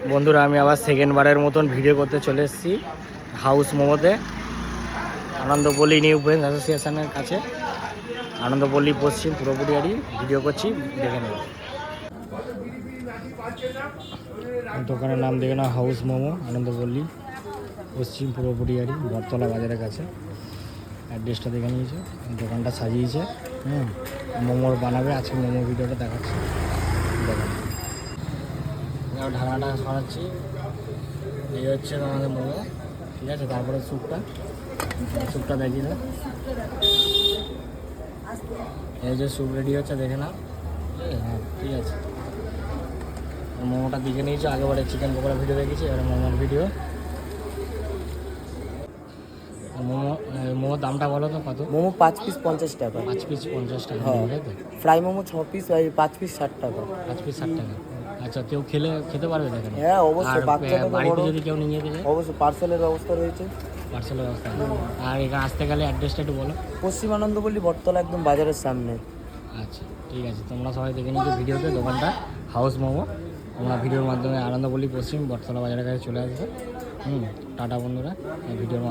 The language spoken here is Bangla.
বন্ধুরা আমি আবার সেকেন্ড বারের মতন ভিডিও করতে চলে এসেছি হাউস মোমোতে, আনন্দপল্লী নিউ ফ্রেন্ডস অ্যাসোসিয়েশনের কাছে, আনন্দপল্লী পশ্চিম পুরোপুরি ভিডিও করছি, দেখে নেব। দোকানের নাম দেখে না, হাউস মোমো, আনন্দপল্লী পশ্চিম পুরোপুরি বটতলা বাজারের কাছে। অ্যাড্রেসটা দেখে নিয়েছে, দোকানটা সাজিয়েছে। মোমোর বানাবে, আজকে মোমো ভিডিওটা দেখাচ্ছি, দেখেন। ঢাকাটা সরাচ্ছি, এই হচ্ছে আমাদের মোমো, ঠিক আছে। তারপরে স্যুপটা দেখি না, এই যে স্যুপ রেডি হচ্ছে, দেখে না। হ্যাঁ ঠিক আছে, মোমোটা দিকে নিয়েছি। আগেবারে চিকেন পকোড়া ভিডিও দেখেছি, এবারে মোমোর ভিডিও। মোমোর দামটা বলো তো কত? মোমো 5 পিস 50 টাকা। 5 পিস 50 টাকা, তাই তো? ফ্রাই মোমো 6 পিস 5 পিস 60 টাকা। 5 পিস 60 টাকা। আচ্ছা, কেউ খেতে পারবে দেখেন? হ্যাঁ অবশ্যই, বাচ্চাদের বাড়িতে যদি কেউ নিয়ে যেতে চায় অবশ্যই পার্সেলের ব্যবস্থা রয়েছে। পার্সেলের ব্যবস্থা। আর এখানে আসতে গেলে অ্যাড্রেসটা একটু বলো। পশ্চিম আনন্দপল্লী বটতলা, একদম বাজারের সামনে। আচ্ছা ঠিক আছে, তোমরা সবাই দেখে নিচ্ছ ভিডিওতে দোকানটা হাউস মোমো। তোমরা ভিডিওর মাধ্যমে আনন্দপল্লী পশ্চিম বটতলা বাজারের কাছে চলে আসবে। টাটা বন্ধুরা, ভিডিওর